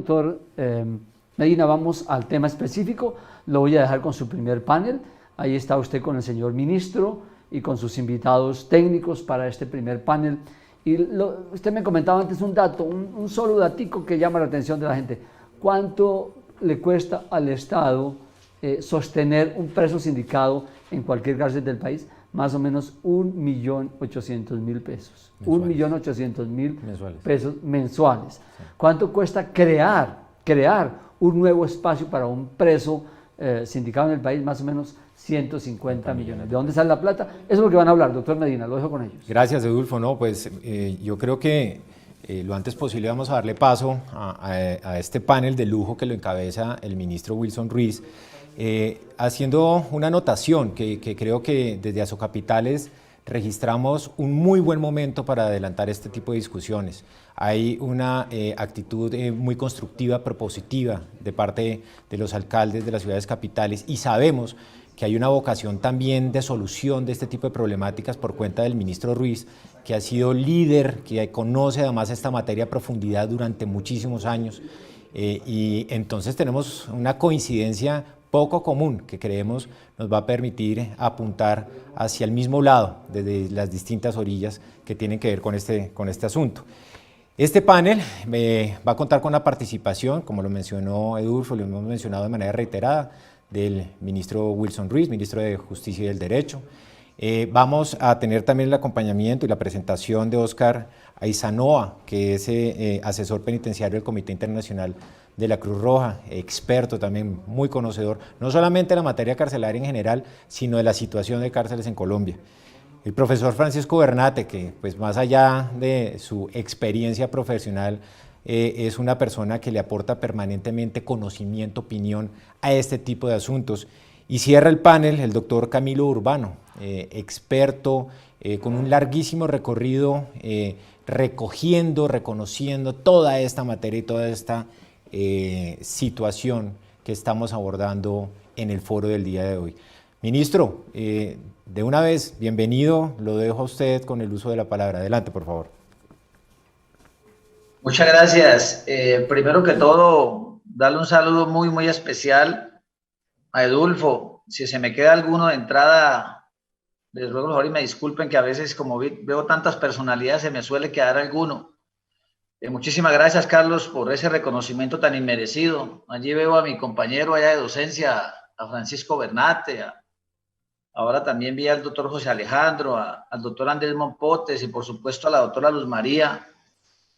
doctor Medina, vamos al tema específico. Lo voy a dejar con su primer panel. Ahí está usted con el señor ministro y con sus invitados técnicos para este primer panel. Y usted me comentaba antes un dato, un solo datico que llama la atención de la gente. ¿Cuánto le cuesta al Estado sostener un preso sindicado en cualquier cárcel del país? Más o menos 1.800.000 pesos. 1.800.000 pesos mensuales. Sí. ¿Cuánto cuesta crear un nuevo espacio para un preso sindicado en el país? Más o menos 150 millones. ¿De dónde sale la plata? Eso es lo que van a hablar, doctor Medina, lo dejo con ellos. Gracias, Edulfo. No, pues yo creo que lo antes posible vamos a darle paso a este panel de lujo que lo encabeza el ministro Wilson Ruiz, haciendo una anotación que creo que desde Azocapitales registramos un muy buen momento para adelantar este tipo de discusiones. Hay una actitud muy constructiva, propositiva de parte de los alcaldes de las ciudades capitales y sabemos que hay una vocación también de solución de este tipo de problemáticas por cuenta del ministro Ruiz, que ha sido líder, que conoce además esta materia a profundidad durante muchísimos años y entonces tenemos una coincidencia poco común que creemos nos va a permitir apuntar hacia el mismo lado desde las distintas orillas que tienen que ver con este asunto. Este panel va a contar con la participación, como lo mencionó Edulfo, lo hemos mencionado de manera reiterada, del ministro Wilson Ruiz, ministro de Justicia y del Derecho. Vamos a tener también el acompañamiento y la presentación de Óscar Aizanoa, que es asesor penitenciario del Comité Internacional de la Cruz Roja, experto también, muy conocedor, no solamente de la materia carcelaria en general, sino de la situación de cárceles en Colombia. El profesor Francisco Bernate, que pues más allá de su experiencia profesional, es una persona que le aporta permanentemente conocimiento, opinión a este tipo de asuntos. Y cierra el panel el doctor Camilo Urbano, experto con un larguísimo recorrido, recogiendo, reconociendo toda esta materia y toda esta situación que estamos abordando en el foro del día de hoy. Ministro, de una vez, bienvenido, lo dejo a usted con el uso de la palabra. Adelante, por favor. Muchas gracias. Primero que todo, darle un saludo muy especial a Edulfo. Si se me queda alguno de entrada, les ruego por favor y me disculpen que a veces como veo tantas personalidades se me suele quedar alguno. Muchísimas gracias, Carlos, por ese reconocimiento tan inmerecido. Allí veo a mi compañero allá de docencia, a Francisco Bernate, ahora también vi al doctor José Alejandro, al doctor Andrés Mompotes y por supuesto a la doctora Luz María,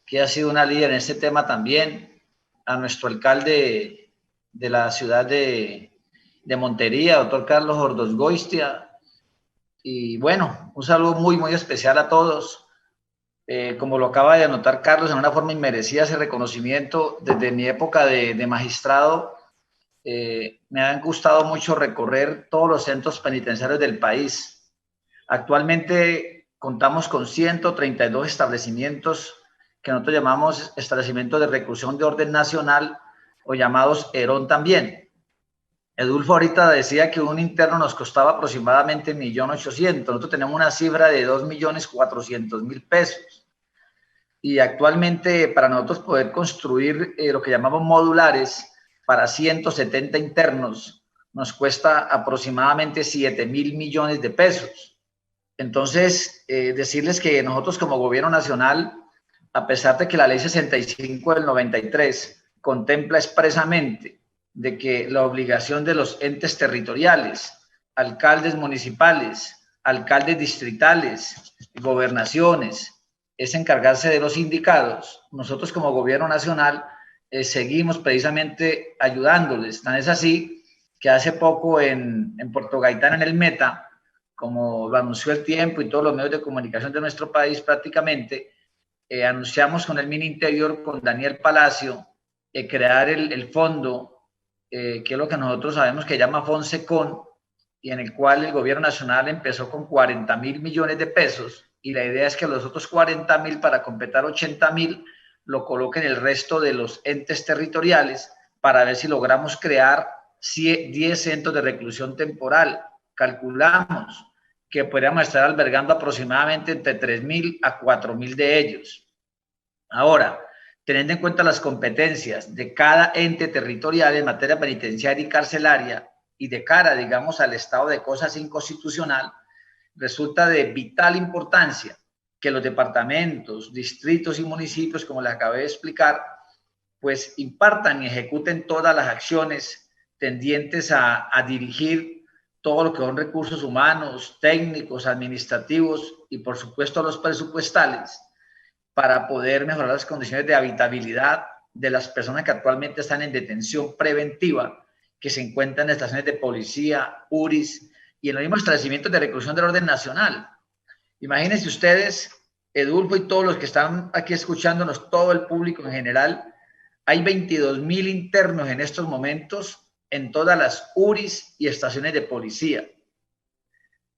que ha sido una líder en este tema también, a nuestro alcalde de la ciudad de Montería, doctor Carlos Ordosgoistia, y bueno, un saludo muy especial a todos. Como lo acaba de anotar Carlos, en una forma inmerecida ese reconocimiento, desde mi época de magistrado, me han gustado mucho recorrer todos los centros penitenciarios del país. Actualmente contamos con 132 establecimientos que nosotros llamamos establecimientos de reclusión de orden nacional o llamados ERON también. Edulfo ahorita decía que un interno nos costaba aproximadamente 1.800.000. Nosotros tenemos una cifra de 2.400.000 pesos. Y actualmente para nosotros poder construir lo que llamamos modulares para 170 internos nos cuesta aproximadamente 7.000 millones de pesos. Entonces, decirles que nosotros como gobierno nacional, a pesar de que la ley 65 del 93 contempla expresamente de que la obligación de los entes territoriales, alcaldes municipales, alcaldes distritales, gobernaciones, es encargarse de los sindicados, nosotros como gobierno nacional seguimos precisamente ayudándoles. Tan es así que hace poco en Puerto Gaitán, en el Meta, como lo anunció El Tiempo y todos los medios de comunicación de nuestro país prácticamente, anunciamos con el Mininterior, con Daniel Palacio, crear el fondo, que es lo que nosotros sabemos que llama Fonsecon, y en el cual el gobierno nacional empezó con 40.000 millones de pesos, y la idea es que los otros 40.000 para completar 80.000 lo coloquen el resto de los entes territoriales para ver si logramos crear 10 centros de reclusión temporal. Calculamos que podríamos estar albergando aproximadamente entre 3.000 a 4.000 de ellos. Ahora, teniendo en cuenta las competencias de cada ente territorial en materia penitenciaria y carcelaria y de cara, digamos, al estado de cosas inconstitucional, resulta de vital importancia que los departamentos, distritos y municipios, como les acabé de explicar, pues impartan y ejecuten todas las acciones tendientes a dirigir todo lo que son recursos humanos, técnicos, administrativos y por supuesto los presupuestales para poder mejorar las condiciones de habitabilidad de las personas que actualmente están en detención preventiva, que se encuentran en estaciones de policía, URIs y en los mismos establecimientos de reclusión del orden nacional. Imagínense ustedes, Edulfo y todos los que están aquí escuchándonos, todo el público en general, hay 22.000 internos en estos momentos en todas las URIs y estaciones de policía.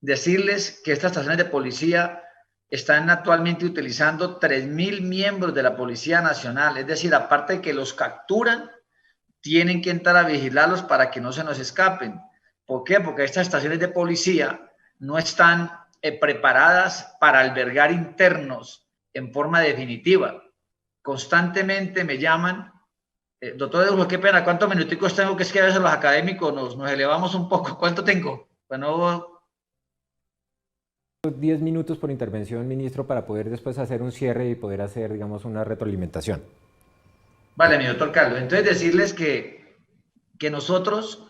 Decirles que estas estaciones de policía están actualmente utilizando 3.000 miembros de la Policía Nacional, es decir, aparte de que los capturan, tienen que entrar a vigilarlos para que no se nos escapen. ¿Por qué? Porque estas estaciones de policía no están preparadas para albergar internos en forma definitiva. Constantemente me llaman, doctor Edulfo, qué pena, ¿cuántos minuticos tengo? Que es que a veces los académicos nos elevamos un poco. ¿Cuánto tengo? Bueno, 10 minutos por intervención, ministro, para poder después hacer un cierre y poder hacer, digamos, una retroalimentación. Vale, mi doctor Carlos. Entonces decirles que nosotros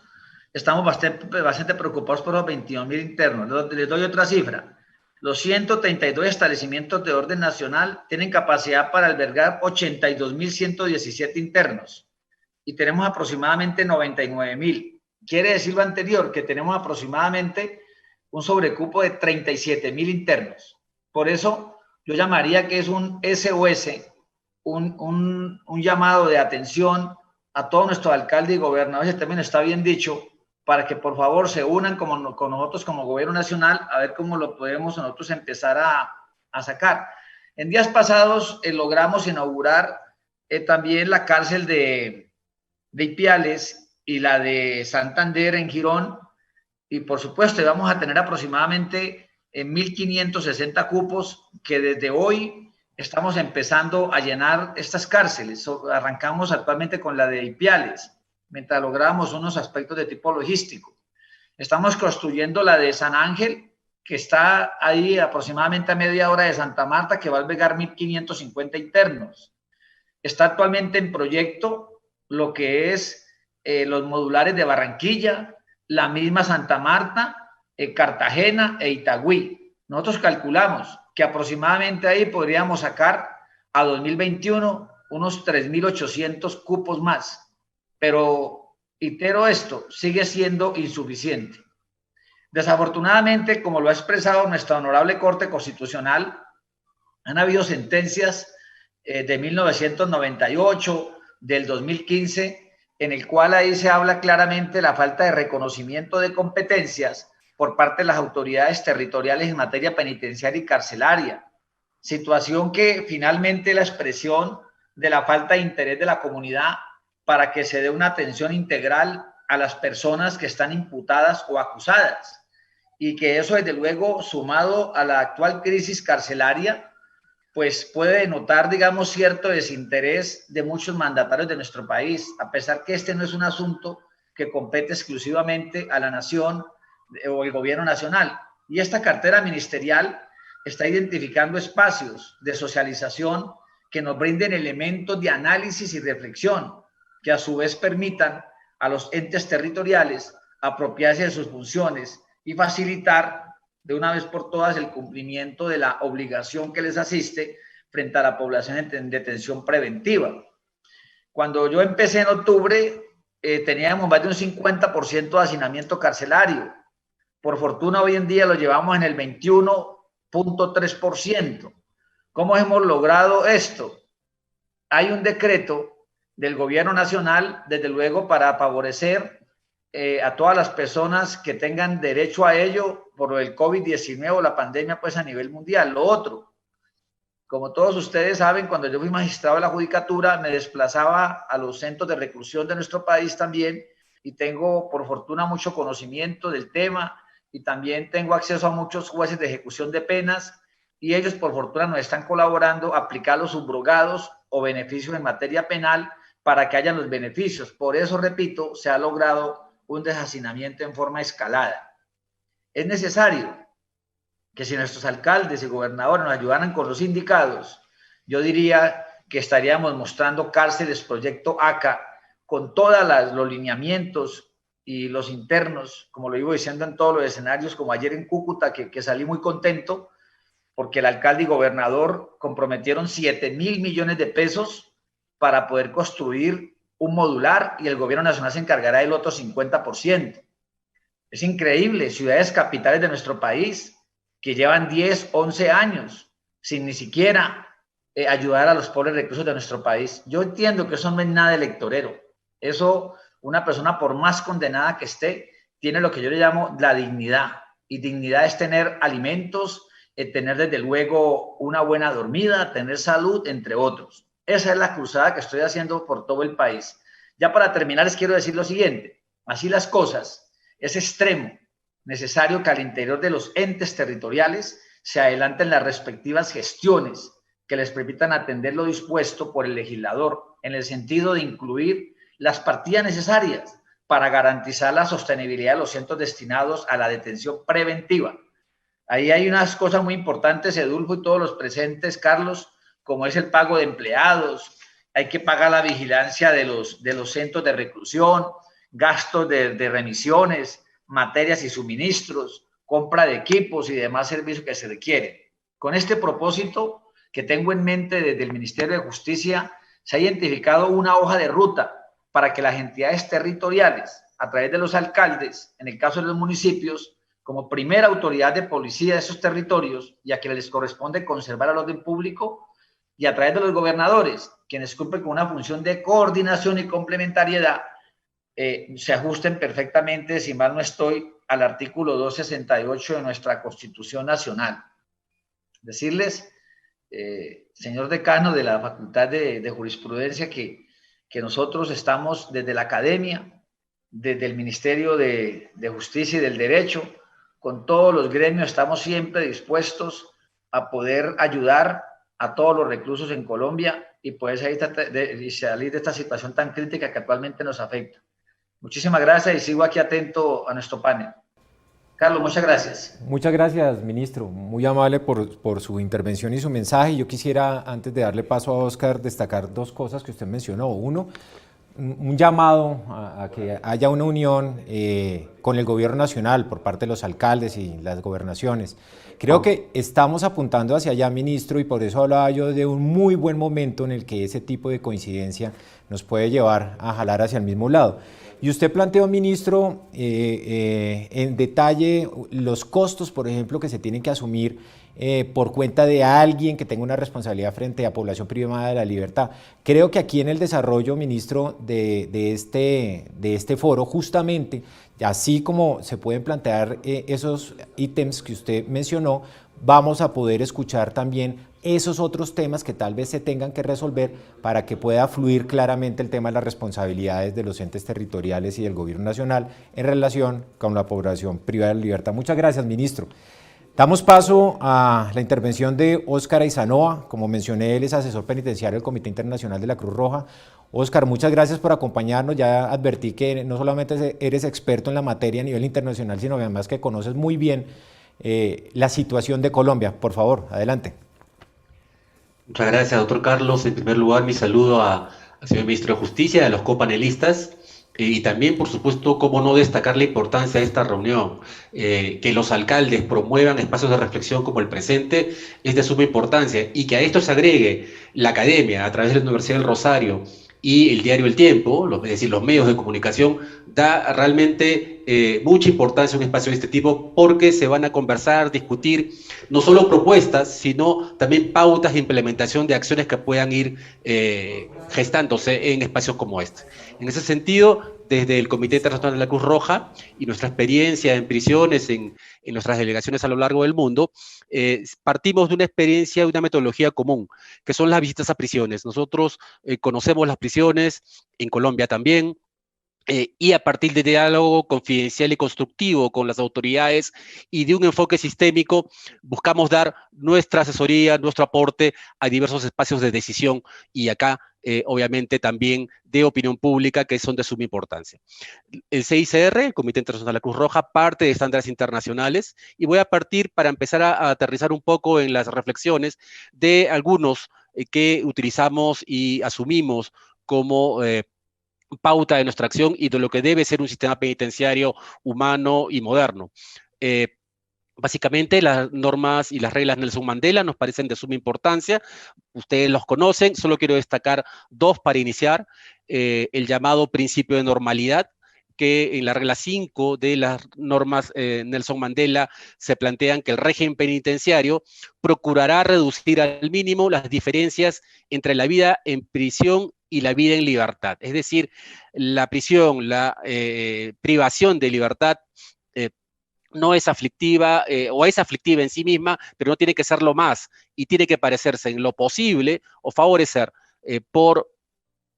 estamos bastante preocupados por los 22.000 internos. Les doy otra cifra. Los 132 establecimientos de orden nacional tienen capacidad para albergar 82.117 internos y tenemos aproximadamente 99.000. Quiere decir lo anterior, que tenemos aproximadamente un sobrecupo de 37.000 internos. Por eso yo llamaría que es un SOS, un llamado de atención a todos nuestros alcaldes y gobernadores, ese término está bien dicho, para que por favor se unan con nosotros como gobierno nacional a ver cómo lo podemos nosotros empezar a sacar. En días pasados logramos inaugurar también la cárcel de Ipiales y la de Santander en Girón, y por supuesto vamos a tener aproximadamente 1.560 cupos que desde hoy estamos empezando a llenar estas cárceles. Arrancamos actualmente con la de Ipiales, mientras logramos unos aspectos de tipo logístico. Estamos construyendo la de San Ángel, que está ahí aproximadamente a media hora de Santa Marta, que va a albergar 1.550 internos. Está actualmente en proyecto lo que es los modulares de Barranquilla, la misma Santa Marta, Cartagena e Itagüí. Nosotros calculamos que aproximadamente ahí podríamos sacar a 2021 unos 3.800 cupos más, pero itero esto, sigue siendo insuficiente. Desafortunadamente, como lo ha expresado nuestra honorable Corte Constitucional, han habido sentencias de 1998, del 2015, en el cual ahí se habla claramente de la falta de reconocimiento de competencias por parte de las autoridades territoriales en materia penitenciaria y carcelaria, situación que finalmente la expresión de la falta de interés de la comunidad para que se dé una atención integral a las personas que están imputadas o acusadas, y que eso desde luego sumado a la actual crisis carcelaria pues puede denotar, digamos, cierto desinterés de muchos mandatarios de nuestro país, a pesar que este no es un asunto que compete exclusivamente a la nación o el gobierno nacional. Y esta cartera ministerial está identificando espacios de socialización que nos brinden elementos de análisis y reflexión, que a su vez permitan a los entes territoriales apropiarse de sus funciones y facilitar de una vez por todas el cumplimiento de la obligación que les asiste frente a la población en detención preventiva. Cuando yo empecé en octubre, teníamos más de un 50% de hacinamiento carcelario. Por fortuna, hoy en día lo llevamos en el 21.3%. ¿Cómo hemos logrado esto? Hay un decreto del gobierno nacional, desde luego, para favorecer a todas las personas que tengan derecho a ello por el COVID-19 o la pandemia pues a nivel mundial. Lo otro, como todos ustedes saben, cuando yo fui magistrado de la judicatura me desplazaba a los centros de reclusión de nuestro país también, y tengo por fortuna mucho conocimiento del tema, y también tengo acceso a muchos jueces de ejecución de penas, y ellos por fortuna nos están colaborando a aplicar los subrogados o beneficios en materia penal para que hayan los beneficios. Por eso, repito, se ha logrado un deshacinamiento en forma escalada. Es necesario que si nuestros alcaldes y gobernadores nos ayudaran con los sindicados, yo diría que estaríamos mostrando cárceles proyecto ACA con todos los lineamientos y los internos, como lo iba diciendo en todos los escenarios, como ayer en Cúcuta, que salí muy contento, porque el alcalde y gobernador comprometieron 7.000 millones de pesos para poder construir un modular y el gobierno nacional se encargará del otro 50%. Es increíble, ciudades capitales de nuestro país que llevan 10, 11 años sin ni siquiera ayudar a los pobres reclusos de nuestro país. Yo entiendo que eso no es nada electorero. Eso, una persona por más condenada que esté, tiene lo que yo le llamo la dignidad. Y dignidad es tener alimentos, tener desde luego una buena dormida, tener salud, entre otros. Esa es la cruzada que estoy haciendo por todo el país. Ya para terminar les quiero decir lo siguiente. Así las cosas, es extremo necesario que al interior de los entes territoriales se adelanten las respectivas gestiones que les permitan atender lo dispuesto por el legislador en el sentido de incluir las partidas necesarias para garantizar la sostenibilidad de los centros destinados a la detención preventiva. Ahí hay unas cosas muy importantes, Edulfo y todos los presentes, Carlos, como es el pago de empleados, hay que pagar la vigilancia de los centros de reclusión, gastos de remisiones, materias y suministros, compra de equipos y demás servicios que se requieren. Con este propósito que tengo en mente desde el Ministerio de Justicia, se ha identificado una hoja de ruta para que las entidades territoriales, a través de los alcaldes, en el caso de los municipios, como primera autoridad de policía de esos territorios y a quienes les corresponde conservar el orden público, y a través de los gobernadores, quienes cumplen con una función de coordinación y complementariedad, se ajusten perfectamente, si mal no estoy, al artículo 268 de nuestra Constitución Nacional. Decirles, señor decano de la Facultad de Jurisprudencia, que nosotros estamos desde la academia, desde el Ministerio de Justicia y del Derecho, con todos los gremios, estamos siempre dispuestos a poder ayudar a todos los reclusos en Colombia y poder salir de esta situación tan crítica que actualmente nos afecta. Muchísimas gracias y sigo aquí atento a nuestro panel. Carlos, muchas gracias. Muchas gracias, ministro. Muy amable por su intervención y su mensaje. Yo quisiera, antes de darle paso a Óscar, destacar dos cosas que usted mencionó. Uno, un llamado a que haya una unión con el gobierno nacional por parte de los alcaldes y las gobernaciones. Creo que estamos apuntando hacia allá, ministro, y por eso hablaba yo de un muy buen momento en el que ese tipo de coincidencia nos puede llevar a jalar hacia el mismo lado. Y usted planteó, ministro, en detalle los costos, por ejemplo, que se tienen que asumir por cuenta de alguien que tenga una responsabilidad frente a población privada de la libertad. Creo que aquí en el desarrollo, ministro, de este foro, justamente, así como se pueden plantear esos ítems que usted mencionó, vamos a poder escuchar también esos otros temas que tal vez se tengan que resolver para que pueda fluir claramente el tema de las responsabilidades de los entes territoriales y del gobierno nacional en relación con la población privada de la libertad. Muchas gracias, ministro. Damos paso a la intervención de Óscar Aizanoa. Como mencioné, él es asesor penitenciario del Comité Internacional de la Cruz Roja. Óscar, muchas gracias por acompañarnos. Ya advertí que no solamente eres experto en la materia a nivel internacional, sino además que conoces muy bien la situación de Colombia. Por favor, adelante. Muchas gracias, doctor Carlos. En primer lugar, mi saludo al señor ministro de Justicia, a los copanelistas, y también, por supuesto, cómo no destacar la importancia de esta reunión. Que los alcaldes promuevan espacios de reflexión como el presente es de suma importancia, y que a esto se agregue la academia a través de la Universidad del Rosario y el diario El Tiempo, es decir, los medios de comunicación, da realmente mucha importancia a un espacio de este tipo, porque se van a conversar, discutir, no solo propuestas, sino también pautas de implementación de acciones que puedan ir gestándose en espacios como este. En ese sentido, desde el Comité Internacional de la Cruz Roja y nuestra experiencia en prisiones, en nuestras delegaciones a lo largo del mundo, partimos de una experiencia, de una metodología común, que son las visitas a prisiones. Nosotros conocemos las prisiones, en Colombia también, y a partir de diálogo confidencial y constructivo con las autoridades y de un enfoque sistémico, buscamos dar nuestra asesoría, nuestro aporte a diversos espacios de decisión y acá, obviamente, también de opinión pública, que son de suma importancia. El CICR, el Comité Internacional de la Cruz Roja, parte de estándares internacionales y voy a partir para empezar a aterrizar un poco en las reflexiones de algunos que utilizamos y asumimos como pauta de nuestra acción y de lo que debe ser un sistema penitenciario humano y moderno. Básicamente, las normas y las reglas Nelson Mandela nos parecen de suma importancia. Ustedes los conocen, solo quiero destacar dos para iniciar. El llamado principio de normalidad, que en la regla 5 de las normas Nelson Mandela se plantean que el régimen penitenciario procurará reducir al mínimo las diferencias entre la vida en prisión y la vida en libertad. Es decir, la prisión, la privación de libertad no es aflictiva o es aflictiva en sí misma, pero no tiene que serlo más y tiene que parecerse en lo posible o favorecer por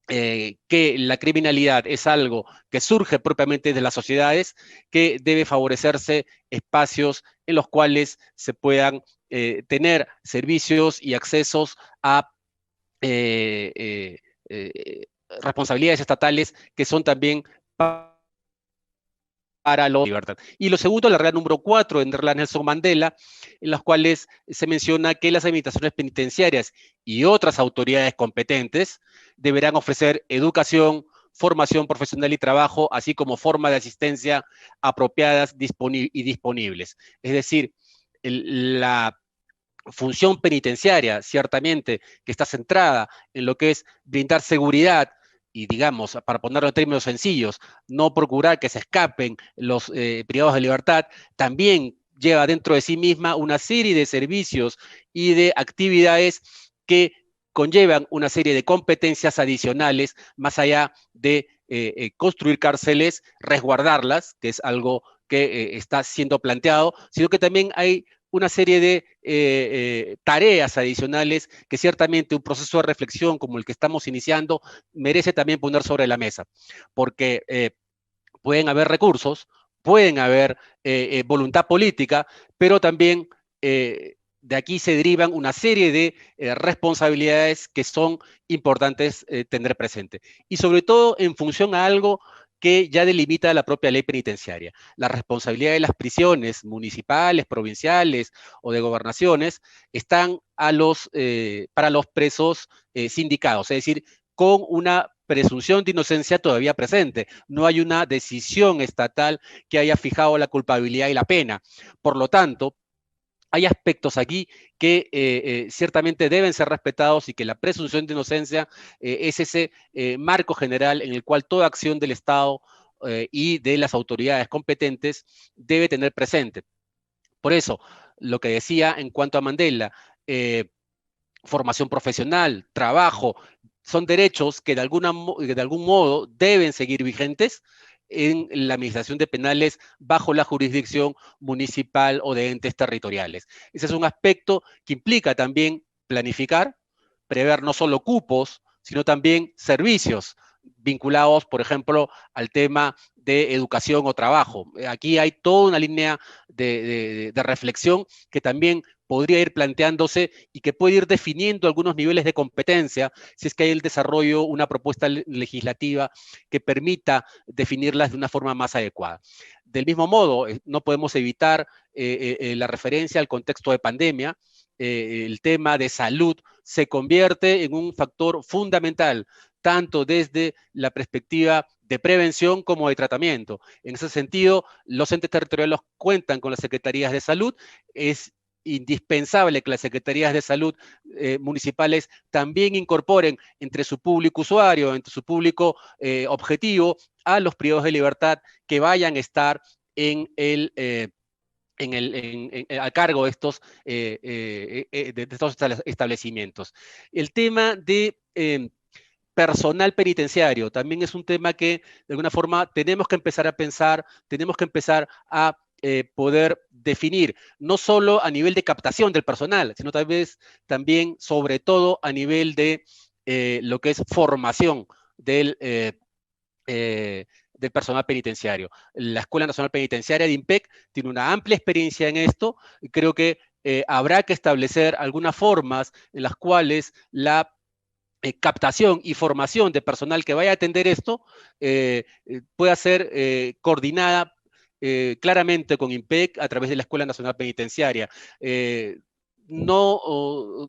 que la criminalidad es algo que surge propiamente de las sociedades, que debe favorecerse espacios en los cuales se puedan tener servicios y accesos a eh, eh, eh, responsabilidades estatales que son también para la libertad. Y lo segundo, la regla número 4 en regla Nelson Mandela, en las cuales se menciona que las administraciones penitenciarias y otras autoridades competentes deberán ofrecer educación, formación profesional y trabajo, así como forma de asistencia apropiadas y disponibles. Es decir, la función penitenciaria, ciertamente, que está centrada en lo que es brindar seguridad y, digamos, para ponerlo en términos sencillos, no procurar que se escapen los privados de libertad, también lleva dentro de sí misma una serie de servicios y de actividades que conllevan una serie de competencias adicionales, más allá de construir cárceles, resguardarlas, que es algo que está siendo planteado, sino que también hay una serie de tareas adicionales que ciertamente un proceso de reflexión como el que estamos iniciando merece también poner sobre la mesa, porque pueden haber recursos, pueden haber voluntad política, pero también de aquí se derivan una serie de responsabilidades que son importantes tener presente. Y sobre todo en función a algo que ya delimita la propia ley penitenciaria. La responsabilidad de las prisiones municipales, provinciales o de gobernaciones están para los presos sindicados, es decir, con una presunción de inocencia todavía presente. No hay una decisión estatal que haya fijado la culpabilidad y la pena. Por lo tanto, hay aspectos aquí que ciertamente deben ser respetados y que la presunción de inocencia es ese marco general en el cual toda acción del Estado y de las autoridades competentes debe tener presente. Por eso, lo que decía en cuanto a Mandela, formación profesional, trabajo, son derechos que de algún modo deben seguir vigentes en la administración de penales bajo la jurisdicción municipal o de entes territoriales. Ese es un aspecto que implica también planificar, prever no solo cupos, sino también servicios vinculados, por ejemplo, al tema de educación o trabajo. Aquí hay toda una línea de reflexión que también podría ir planteándose y que puede ir definiendo algunos niveles de competencia si es que hay el desarrollo, una propuesta legislativa que permita definirlas de una forma más adecuada. Del mismo modo, no podemos evitar la referencia al contexto de pandemia. El tema de salud se convierte en un factor fundamental, tanto desde la perspectiva de prevención como de tratamiento. En ese sentido, los entes territoriales cuentan con las secretarías de salud. Es indispensable que las secretarías de salud municipales también incorporen entre su público usuario, entre su público objetivo, a los privados de libertad que vayan a estar a cargo de estos establecimientos. El tema de personal penitenciario también es un tema que de alguna forma tenemos que empezar a pensar, tenemos que empezar a poder definir, no solo a nivel de captación del personal, sino tal vez también, sobre todo, a nivel de lo que es formación del del personal penitenciario. La Escuela Nacional Penitenciaria de IMPEC tiene una amplia experiencia en esto, y creo que habrá que establecer algunas formas en las cuales la captación y formación de personal que vaya a atender esto pueda ser coordinada claramente con IMPEC a través de la Escuela Nacional Penitenciaria. No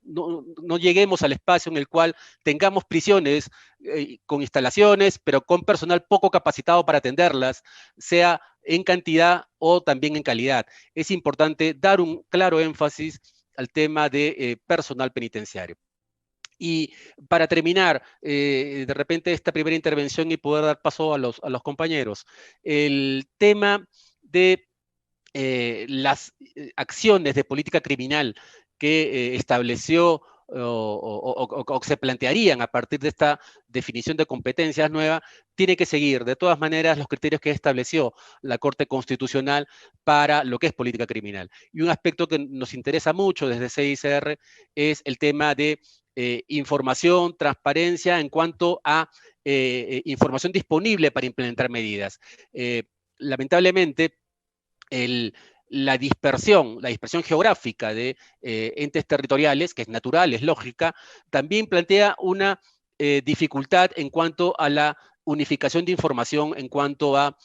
lleguemos al espacio en el cual tengamos prisiones con instalaciones, pero con personal poco capacitado para atenderlas, sea en cantidad o también en calidad. Es importante dar un claro énfasis al tema de personal penitenciario. Y para terminar, de repente esta primera intervención y poder dar paso a los compañeros, el tema de las acciones de política criminal que estableció o se plantearían a partir de esta definición de competencias nueva, tiene que seguir de todas maneras los criterios que estableció la Corte Constitucional para lo que es política criminal. Y un aspecto que nos interesa mucho desde CICR es el tema de información, transparencia en cuanto a información disponible para implementar medidas. Lamentablemente, la dispersión geográfica de entes territoriales, que es natural, es lógica, también plantea una dificultad en cuanto a la unificación de información, en cuanto a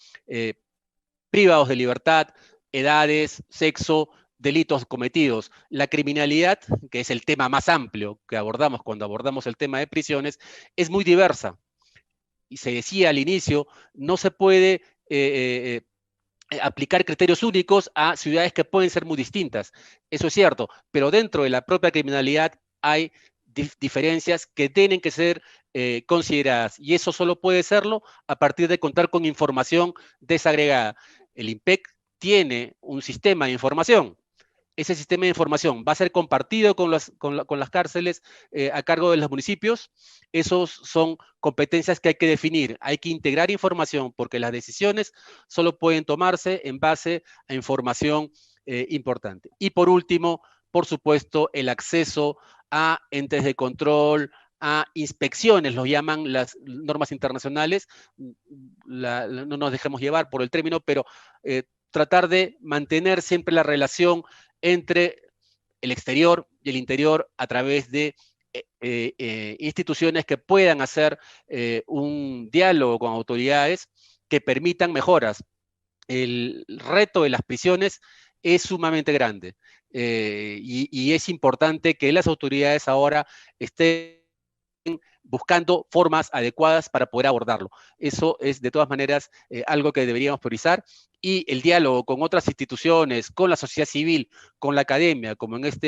privados de libertad, edades, sexo, delitos cometidos. La criminalidad, que es el tema más amplio que abordamos cuando abordamos el tema de prisiones, es muy diversa. Y se decía al inicio, no se puede aplicar criterios únicos a ciudades que pueden ser muy distintas. Eso es cierto, pero dentro de la propia criminalidad hay diferencias que tienen que ser consideradas, y eso solo puede serlo a partir de contar con información desagregada. El IMPEC tiene un sistema de información. Ese sistema de información va a ser compartido con las cárceles a cargo de los municipios. Esos son competencias que hay que definir. Hay que integrar información porque las decisiones solo pueden tomarse en base a información importante. Y por último, por supuesto, el acceso a entes de control, a inspecciones, lo llaman las normas internacionales. No nos dejemos llevar por el término, pero tratar de mantener siempre la relación entre el exterior y el interior a través de instituciones que puedan hacer un diálogo con autoridades que permitan mejoras. El reto de las prisiones es sumamente grande y es importante que las autoridades ahora estén buscando formas adecuadas para poder abordarlo. Eso es de todas maneras algo que deberíamos priorizar, y el diálogo con otras instituciones, con la sociedad civil, con la academia, como en esta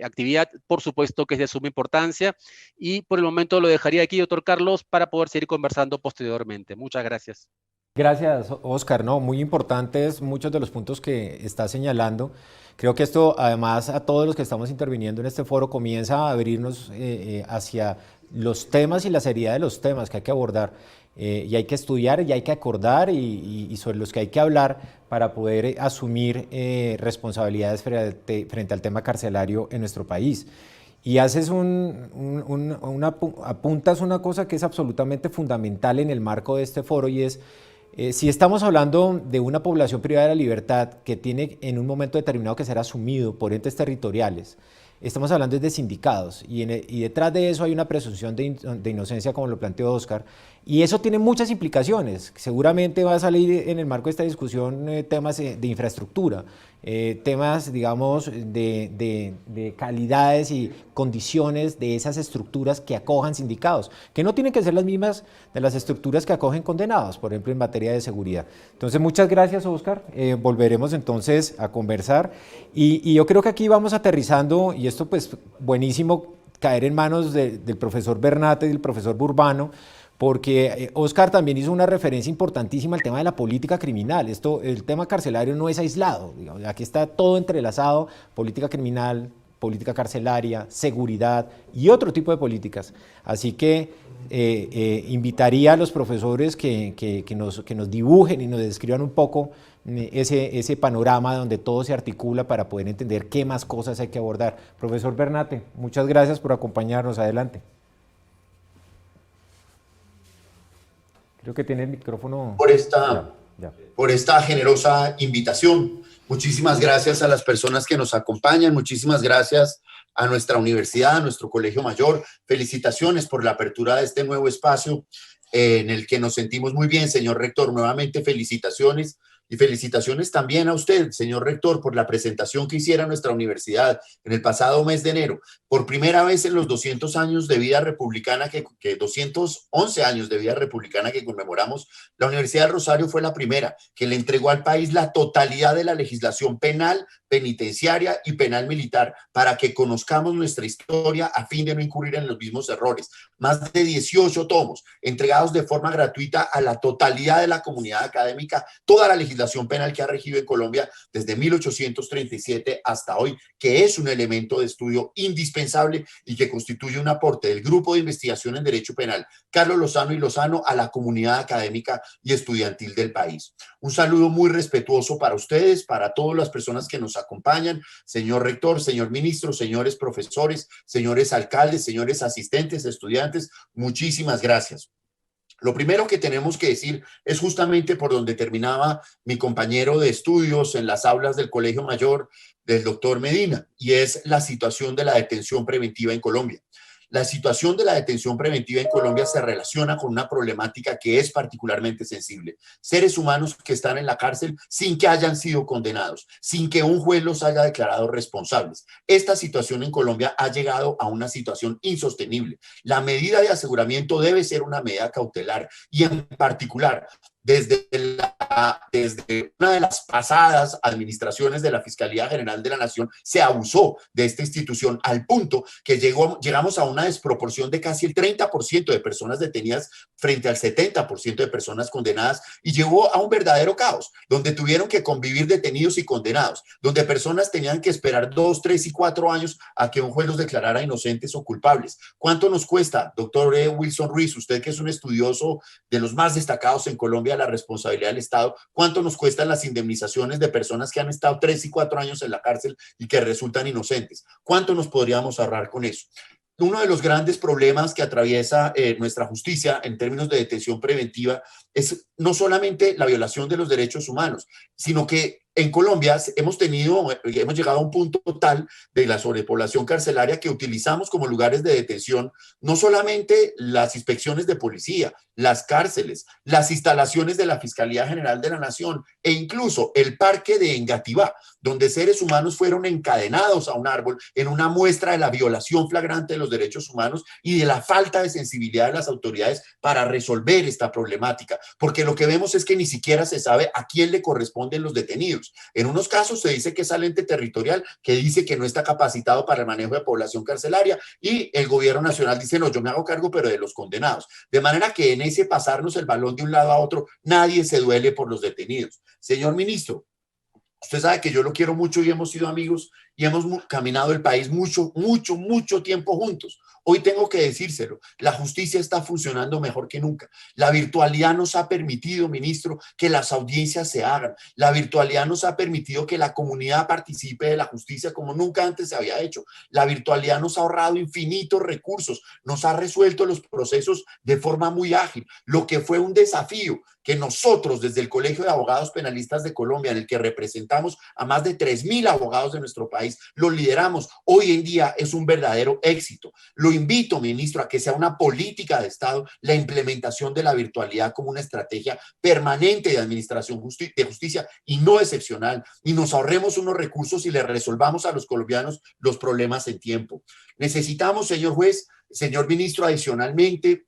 actividad, por supuesto que es de suma importancia, y por el momento lo dejaría aquí, doctor Carlos, para poder seguir conversando posteriormente. Muchas gracias. Gracias, Oscar. No, muy importantes muchos de los puntos que está señalando. Creo que esto, además, a todos los que estamos interviniendo en este foro, comienza a abrirnos hacia los temas y la seriedad de los temas que hay que abordar. Y hay que estudiar y hay que acordar y sobre los que hay que hablar para poder asumir responsabilidades frente al tema carcelario en nuestro país. Y haces apuntas una cosa que es absolutamente fundamental en el marco de este foro, y es si estamos hablando de una población privada de la libertad que tiene en un momento determinado que ser asumido por entes territoriales, estamos hablando de sindicados, y detrás de eso hay una presunción de inocencia, como lo planteó Oscar, y eso tiene muchas implicaciones. Seguramente va a salir en el marco de esta discusión temas de infraestructura, temas, digamos, de calidades y condiciones de esas estructuras que acojan sindicados, que no tienen que ser las mismas de las estructuras que acogen condenados, por ejemplo, en materia de seguridad. Entonces, muchas gracias, Oscar. Volveremos entonces a conversar, y yo creo que aquí vamos aterrizando, y esto pues buenísimo caer en manos del profesor Bernat y del profesor Burbano, porque Oscar también hizo una referencia importantísima al tema de la política criminal. El tema carcelario no es aislado, digamos, aquí está todo entrelazado: política criminal, política carcelaria, seguridad y otro tipo de políticas. Así que invitaría a los profesores que nos dibujen y nos describan un poco ese panorama donde todo se articula para poder entender qué más cosas hay que abordar. Profesor Bernate, muchas gracias por acompañarnos. Adelante. Creo que tiene el micrófono. por esta, Ya. por esta generosa invitación. Muchísimas gracias a las personas que nos acompañan, muchísimas gracias a nuestra universidad, a nuestro colegio mayor. Felicitaciones por la apertura de este nuevo espacio en el que nos sentimos muy bien, señor rector. Nuevamente felicitaciones. Y felicitaciones también a usted, señor rector, por la presentación que hiciera nuestra universidad en el pasado mes de enero. Por primera vez en los 200 años de vida republicana, 211 años de vida republicana que conmemoramos, la Universidad del Rosario fue la primera que le entregó al país la totalidad de la legislación penal, penitenciaria y penal militar para que conozcamos nuestra historia a fin de no incurrir en los mismos errores. Más de 18 tomos entregados de forma gratuita a la totalidad de la comunidad académica, toda la legislación penal que ha regido en Colombia desde 1837 hasta hoy, que es un elemento de estudio indispensable y que constituye un aporte del Grupo de Investigación en Derecho Penal Carlos Lozano y Lozano a la comunidad académica y estudiantil del país. Un saludo muy respetuoso para ustedes, para todas las personas que nos acompañan, señor rector, señor ministro, señores profesores, señores alcaldes, señores asistentes, estudiantes, muchísimas gracias. Lo primero que tenemos que decir es justamente por donde terminaba mi compañero de estudios en las aulas del Colegio Mayor del doctor Medina, y es la situación de la detención preventiva en Colombia. La situación de la detención preventiva en Colombia se relaciona con una problemática que es particularmente sensible. Seres humanos que están en la cárcel sin que hayan sido condenados, sin que un juez los haya declarado responsables. Esta situación en Colombia ha llegado a una situación insostenible. La medida de aseguramiento debe ser una medida cautelar y en particular desde una de las pasadas administraciones de la Fiscalía General de la Nación se abusó de esta institución al punto que llegamos a una desproporción de casi el 30% de personas detenidas frente al 70% de personas condenadas y llevó a un verdadero caos, donde tuvieron que convivir detenidos y condenados, donde personas tenían que esperar 2, 3 y 4 años a que un juez los declarara inocentes o culpables. ¿Cuánto nos cuesta, doctor Wilson Ruiz, usted que es un estudioso de los más destacados en Colombia, la responsabilidad del Estado, cuánto nos cuestan las indemnizaciones de personas que han estado 3 y 4 años en la cárcel y que resultan inocentes? ¿Cuánto nos podríamos ahorrar con eso? Uno de los grandes problemas que atraviesa nuestra justicia en términos de detención preventiva es no solamente la violación de los derechos humanos, sino que en Colombia hemos llegado a un punto tal de la sobrepoblación carcelaria que utilizamos como lugares de detención no solamente las inspecciones de policía, las cárceles, las instalaciones de la Fiscalía General de la Nación e incluso el parque de Engativá, donde seres humanos fueron encadenados a un árbol en una muestra de la violación flagrante de los derechos humanos y de la falta de sensibilidad de las autoridades para resolver esta problemática, porque lo que vemos es que ni siquiera se sabe a quién le corresponden los detenidos. En unos casos se dice que es al ente territorial, que dice que no está capacitado para el manejo de población carcelaria, y el gobierno nacional dice, no, yo me hago cargo, pero de los condenados. De manera que en ese pasarnos el balón de un lado a otro, nadie se duele por los detenidos. Señor ministro, usted sabe que yo lo quiero mucho y hemos sido amigos y hemos caminado el país mucho tiempo juntos. Hoy tengo que decírselo, la justicia está funcionando mejor que nunca. La virtualidad nos ha permitido, ministro, que las audiencias se hagan. La virtualidad nos ha permitido que la comunidad participe de la justicia como nunca antes se había hecho. La virtualidad nos ha ahorrado infinitos recursos, nos ha resuelto los procesos de forma muy ágil, lo que fue un desafío que nosotros desde el Colegio de Abogados Penalistas de Colombia, en el que representamos a más de 3.000 abogados de nuestro país, lo lideramos. Hoy en día es un verdadero éxito. Lo invito, ministro, a que sea una política de Estado la implementación de la virtualidad como una estrategia permanente de administración de justicia y no excepcional, y nos ahorremos unos recursos y le resolvamos a los colombianos los problemas en tiempo. Necesitamos, señor juez, señor ministro, adicionalmente,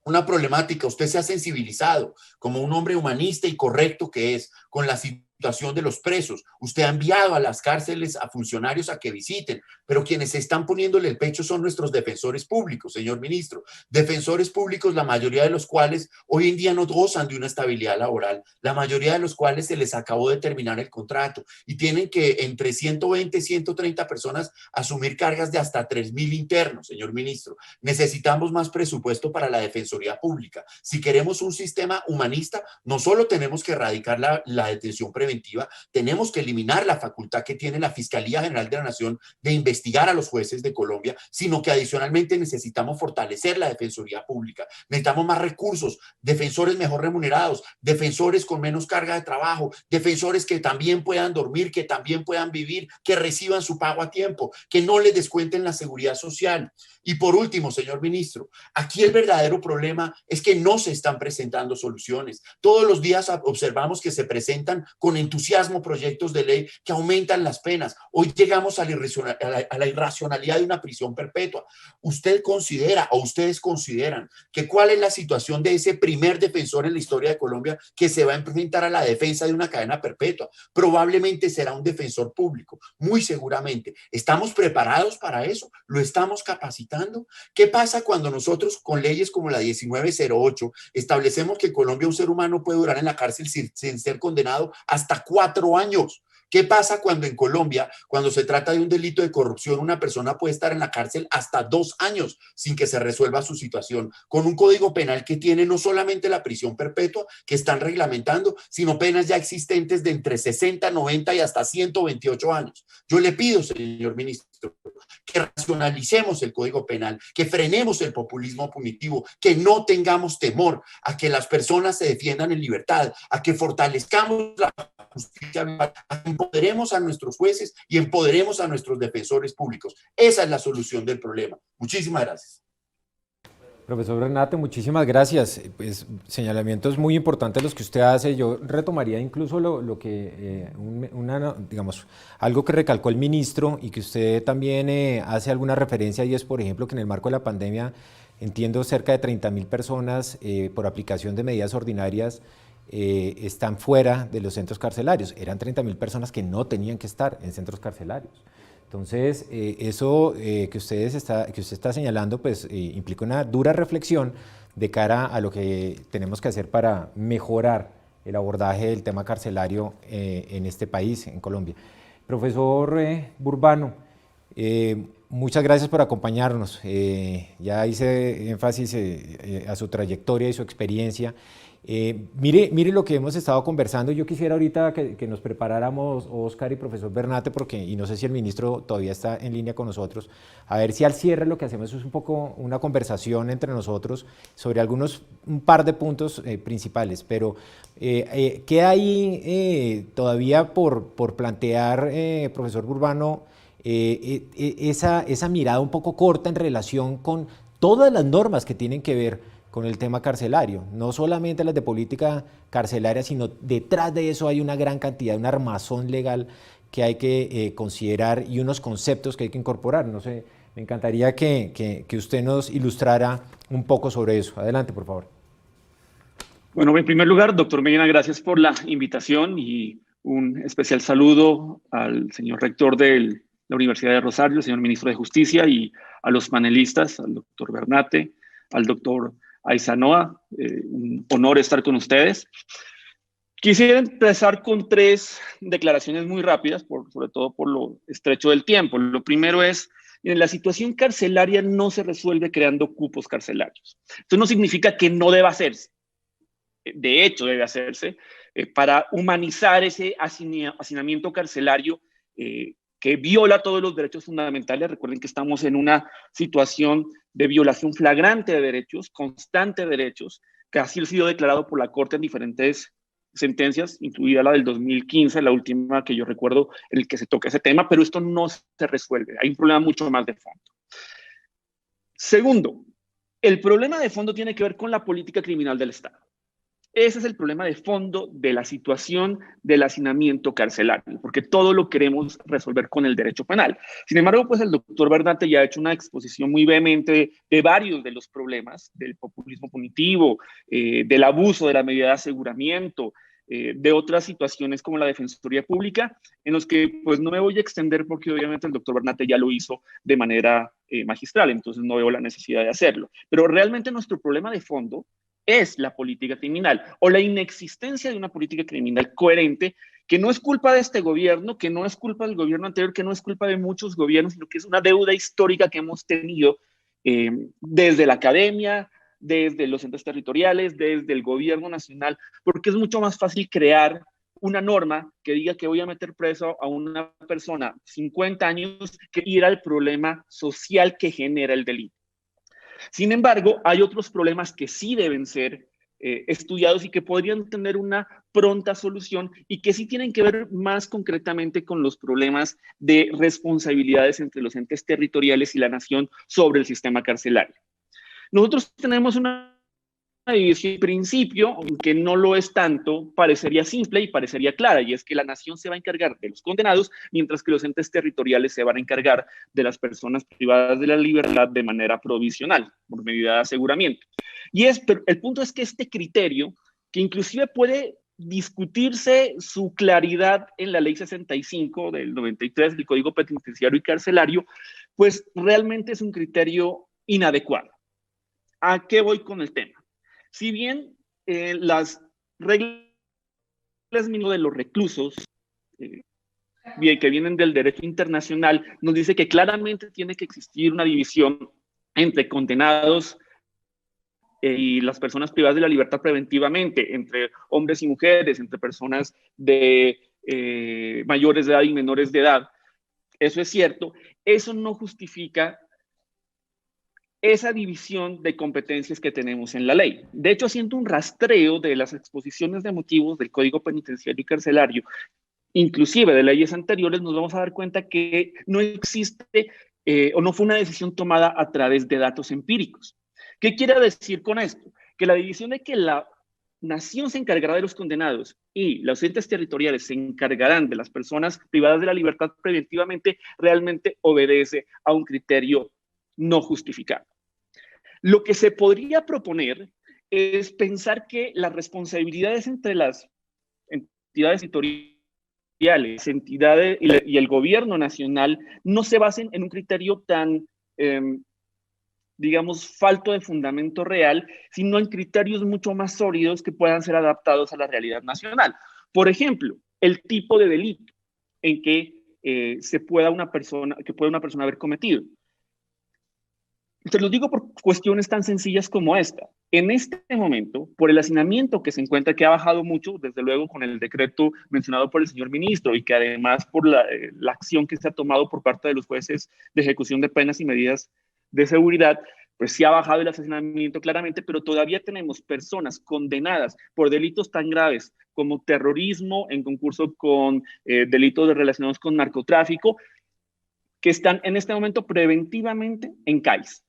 una problemática. Usted se ha sensibilizado como un hombre humanista y correcto que es con la situación de los presos. Usted ha enviado a las cárceles a funcionarios a que visiten, pero quienes están poniéndole el pecho son nuestros defensores públicos, señor ministro. Defensores públicos, la mayoría de los cuales hoy en día no gozan de una estabilidad laboral, la mayoría de los cuales se les acabó de terminar el contrato y tienen que entre 120 y 130 personas asumir cargas de hasta 3.000 internos, señor ministro. Necesitamos más presupuesto para la defensoría pública. Si queremos un sistema humanista, no solo tenemos que erradicar la detención preventiva, preventiva, tenemos que eliminar la facultad que tiene la Fiscalía General de la Nación de investigar a los jueces de Colombia, sino que adicionalmente necesitamos fortalecer la Defensoría Pública. Necesitamos más recursos, defensores mejor remunerados, defensores con menos carga de trabajo, defensores que también puedan dormir, que también puedan vivir, que reciban su pago a tiempo, que no les descuenten la seguridad social. Y por último, señor ministro, aquí el verdadero problema es que no se están presentando soluciones. Todos los días observamos que se presentan con entusiasmo proyectos de ley que aumentan las penas. Hoy llegamos a la irracionalidad de una prisión perpetua. ¿Usted considera o ustedes consideran que cuál es la situación de ese primer defensor en la historia de Colombia que se va a enfrentar a la defensa de una cadena perpetua? Probablemente será un defensor público, muy seguramente. ¿Estamos preparados para eso? ¿Lo estamos capacitando? ¿Qué pasa cuando nosotros con leyes como la 1908 establecemos que en Colombia un ser humano puede durar en la cárcel sin ser condenado hasta 4 años? ¿Qué pasa cuando en Colombia, cuando se trata de un delito de corrupción, una persona puede estar en la cárcel hasta 2 años sin que se resuelva su situación? Con un código penal que tiene no solamente la prisión perpetua que están reglamentando, sino penas ya existentes de entre 60, 90 y hasta 128 años. Yo le pido, señor ministro, que racionalicemos el Código Penal, que frenemos el populismo punitivo, que no tengamos temor a que las personas se defiendan en libertad, a que fortalezcamos la justicia, a que empoderemos a nuestros jueces y empoderemos a nuestros defensores públicos. Esa es la solución del problema. Muchísimas gracias. Profesor Bernate, muchísimas gracias. Pues, señalamientos muy importantes los que usted hace. Yo retomaría incluso lo que, digamos, algo que recalcó el ministro y que usted también hace alguna referencia, y es, por ejemplo, que en el marco de la pandemia, entiendo, cerca de 30.000 personas por aplicación de medidas ordinarias están fuera de los centros carcelarios. Eran 30.000 personas que no tenían que estar en centros carcelarios. Entonces, eso que usted está señalando, pues implica una dura reflexión de cara a lo que tenemos que hacer para mejorar el abordaje del tema carcelario en este país, en Colombia. Profesor Burbano, muchas gracias por acompañarnos. Ya hice énfasis a su trayectoria y su experiencia. Mire lo que hemos estado conversando. Yo quisiera ahorita que nos preparáramos, Oscar y profesor Bernate, y no sé si el ministro todavía está en línea con nosotros, a ver si al cierre lo que hacemos es un poco una conversación entre nosotros sobre un par de puntos principales, pero queda ahí todavía por plantear, profesor Burbano, esa mirada un poco corta en relación con todas las normas que tienen que ver con el tema carcelario, no solamente las de política carcelaria, sino detrás de eso hay una gran cantidad, un armazón legal que hay que considerar y unos conceptos que hay que incorporar. No sé, me encantaría que usted nos ilustrara un poco sobre eso. Adelante, por favor. Bueno, en primer lugar, doctor Medina, gracias por la invitación y un especial saludo al señor rector de la Universidad de Rosario, al señor ministro de Justicia y a los panelistas, al doctor Bernate, al doctor Aizanoa. Un honor estar con ustedes. Quisiera empezar con 3 declaraciones muy rápidas, sobre todo por lo estrecho del tiempo. Lo primero es, la situación carcelaria no se resuelve creando cupos carcelarios. Esto no significa que no deba hacerse. De hecho, debe hacerse para humanizar ese hacinamiento carcelario que viola todos los derechos fundamentales. Recuerden que estamos en una situación de violación flagrante de derechos, constante de derechos, que así ha sido declarado por la Corte en diferentes sentencias, incluida la del 2015, la última que yo recuerdo, en el que se toca ese tema, pero esto no se resuelve. Hay un problema mucho más de fondo. Segundo, el problema de fondo tiene que ver con la política criminal del Estado. Ese es el problema de fondo de la situación del hacinamiento carcelario, porque todo lo queremos resolver con el derecho penal. Sin embargo, pues el doctor Bernate ya ha hecho una exposición muy vehemente de varios de los problemas del populismo punitivo, del abuso de la medida de aseguramiento, de otras situaciones como la Defensoría Pública, en los que pues no me voy a extender porque obviamente el doctor Bernate ya lo hizo de manera magistral, entonces no veo la necesidad de hacerlo. Pero realmente nuestro problema de fondo es la política criminal o la inexistencia de una política criminal coherente, que no es culpa de este gobierno, que no es culpa del gobierno anterior, que no es culpa de muchos gobiernos, sino que es una deuda histórica que hemos tenido desde la academia, desde los entes territoriales, desde el gobierno nacional, porque es mucho más fácil crear una norma que diga que voy a meter preso a una persona 50 años que ir al problema social que genera el delito. Sin embargo, hay otros problemas que sí deben ser estudiados y que podrían tener una pronta solución y que sí tienen que ver más concretamente con los problemas de responsabilidades entre los entes territoriales y la nación sobre el sistema carcelario. Nosotros tenemos una división en principio, que no lo es tanto, parecería simple y parecería clara, y es que la nación se va a encargar de los condenados, mientras que los entes territoriales se van a encargar de las personas privadas de la libertad de manera provisional, por medida de aseguramiento. Pero el punto es que este criterio, que inclusive puede discutirse su claridad en la Ley 65 del 93 del Código Penitenciario y Carcelario, pues realmente es un criterio inadecuado. ¿A qué voy con el tema? Si bien las reglas mínimas de los reclusos, que vienen del derecho internacional, nos dice que claramente tiene que existir una división entre condenados y las personas privadas de la libertad preventivamente, entre hombres y mujeres, entre personas de mayores de edad y menores de edad. Eso es cierto. Eso no justifica esa división de competencias que tenemos en la ley. De hecho, haciendo un rastreo de las exposiciones de motivos del Código Penitenciario y Carcelario, inclusive de leyes anteriores, nos vamos a dar cuenta que no existe o no fue una decisión tomada a través de datos empíricos. ¿Qué quiere decir con esto? Que la división de que la nación se encargará de los condenados y los entes territoriales se encargarán de las personas privadas de la libertad preventivamente realmente obedece a un criterio no justificado. Lo que se podría proponer es pensar que las responsabilidades entre las entidades territoriales, entidades y el gobierno nacional no se basen en un criterio tan, digamos, falto de fundamento real, sino en criterios mucho más sólidos que puedan ser adaptados a la realidad nacional. Por ejemplo, el tipo de delito en que puede una persona haber cometido. Te lo digo por cuestiones tan sencillas como esta. En este momento, por el hacinamiento que se encuentra, que ha bajado mucho, desde luego con el decreto mencionado por el señor ministro, y que además por la acción que se ha tomado por parte de los jueces de ejecución de penas y medidas de seguridad, pues sí ha bajado el hacinamiento claramente, pero todavía tenemos personas condenadas por delitos tan graves como terrorismo en concurso con delitos relacionados con narcotráfico, que están en este momento preventivamente en CAIS.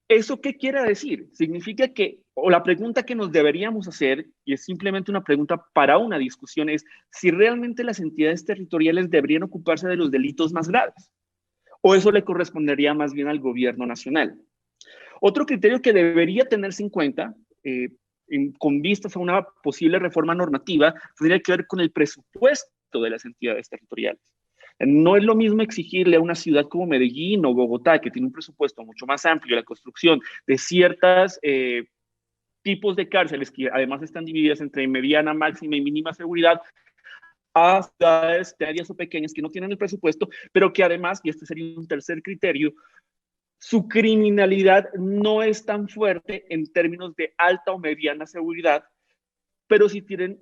¿Eso qué quiere decir? Significa que, o la pregunta que nos deberíamos hacer, y es simplemente una pregunta para una discusión, es si realmente las entidades territoriales deberían ocuparse de los delitos más graves, o eso le correspondería más bien al gobierno nacional. Otro criterio que debería tenerse en cuenta, con vistas a una posible reforma normativa, tendría que ver con el presupuesto de las entidades territoriales. No es lo mismo exigirle a una ciudad como Medellín o Bogotá, que tiene un presupuesto mucho más amplio, la construcción de ciertos tipos de cárceles que además están divididas entre mediana, máxima y mínima seguridad, a ciudades medianas o pequeñas que no tienen el presupuesto, pero que además, y este sería un tercer criterio, su criminalidad no es tan fuerte en términos de alta o mediana seguridad, pero sí tienen,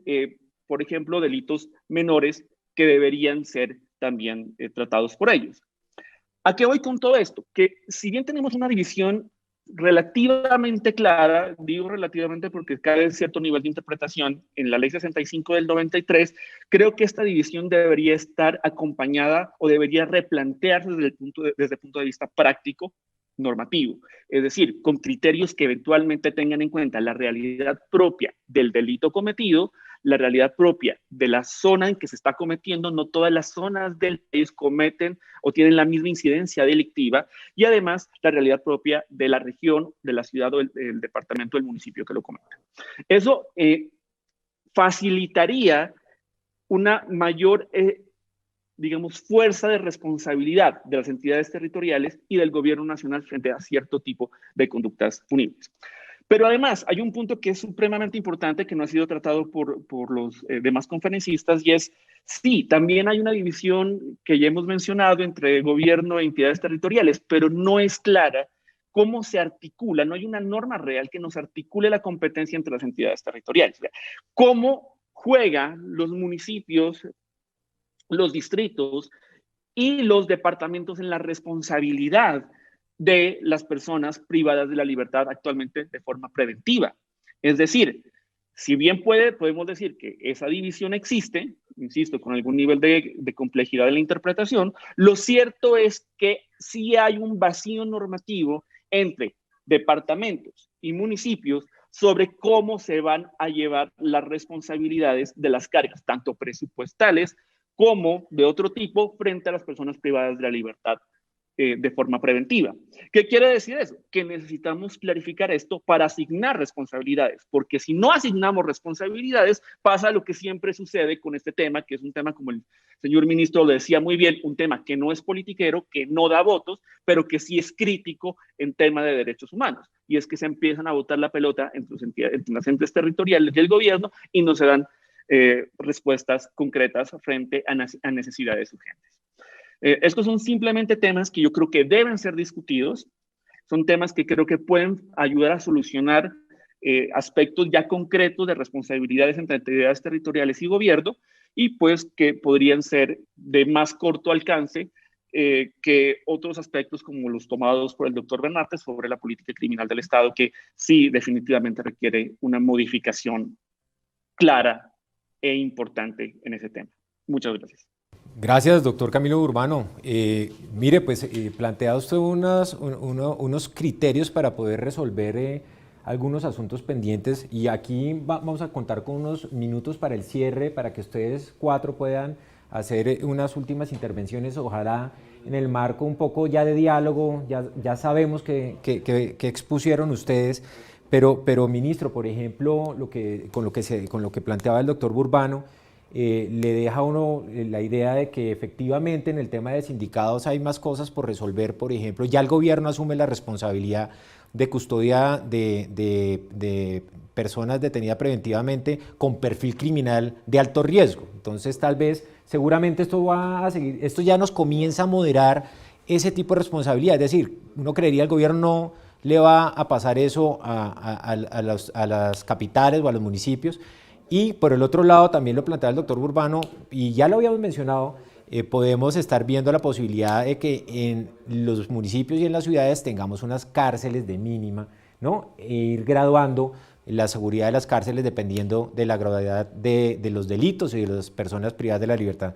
por ejemplo, delitos menores que deberían ser también tratados por ellos. ¿A qué voy con todo esto? Que si bien tenemos una división relativamente clara, digo relativamente porque cabe cierto nivel de interpretación en la Ley 65 del 93, creo que esta división debería estar acompañada o debería replantearse desde el punto de vista práctico, normativo, es decir, con criterios que eventualmente tengan en cuenta la realidad propia del delito cometido, la realidad propia de la zona en que se está cometiendo. No todas las zonas del país cometen o tienen la misma incidencia delictiva, y además la realidad propia de la región, de la ciudad o el departamento, del municipio que lo comete. Eso facilitaría una mayor digamos, fuerza de responsabilidad de las entidades territoriales y del gobierno nacional frente a cierto tipo de conductas punibles. Pero además hay un punto que es supremamente importante que no ha sido tratado por los demás conferencistas, y es, sí, también hay una división que ya hemos mencionado entre gobierno e entidades territoriales, pero no es clara cómo se articula, no hay una norma real que nos articule la competencia entre las entidades territoriales. ¿Cómo juegan los municipios, los distritos y los departamentos en la responsabilidad de las personas privadas de la libertad actualmente de forma preventiva. Es decir, si bien podemos decir que esa división existe, insisto, con algún nivel de complejidad en la interpretación, lo cierto es que sí hay un vacío normativo entre departamentos y municipios sobre cómo se van a llevar las responsabilidades de las cargas, tanto presupuestales como de otro tipo, frente a las personas privadas de la libertad de forma preventiva. ¿Qué quiere decir eso? Que necesitamos clarificar esto para asignar responsabilidades, porque si no asignamos responsabilidades, pasa lo que siempre sucede con este tema, que es un tema, como el señor ministro lo decía muy bien, un tema que no es politiquero, que no da votos, pero que sí es crítico en tema de derechos humanos. Y es que se empiezan a botar la pelota entre las entes territoriales y el gobierno y no se dan respuestas concretas frente a necesidades urgentes. Estos son simplemente temas que yo creo que deben ser discutidos, son temas que creo que pueden ayudar a solucionar aspectos ya concretos de responsabilidades entre entidades territoriales y gobierno, y pues que podrían ser de más corto alcance que otros aspectos como los tomados por el doctor Bernarte sobre la política criminal del Estado, que sí definitivamente requiere una modificación clara e importante en ese tema. Muchas gracias. Gracias, doctor Camilo Urbano. Mire, pues plantea usted unos criterios para poder resolver algunos asuntos pendientes, y aquí vamos a contar con unos minutos para el cierre, para que ustedes cuatro puedan hacer unas últimas intervenciones, ojalá en el marco un poco ya de diálogo. Ya sabemos que expusieron ustedes, pero ministro, por ejemplo, con lo que planteaba el doctor Urbano, le deja a uno la idea de que efectivamente en el tema de sindicados hay más cosas por resolver. Por ejemplo, ya el gobierno asume la responsabilidad de custodia de personas detenidas preventivamente con perfil criminal de alto riesgo. Entonces, tal vez, seguramente esto va a seguir, esto ya nos comienza a moderar ese tipo de responsabilidad. Es decir, uno creería el gobierno no le va a pasar eso a las capitales o a los municipios. Y por el otro lado, también lo planteaba el doctor Urbano, y ya lo habíamos mencionado, podemos estar viendo la posibilidad de que en los municipios y en las ciudades tengamos unas cárceles de mínima, ¿no? E ir graduando la seguridad de las cárceles dependiendo de la gravedad de los delitos y de las personas privadas de la libertad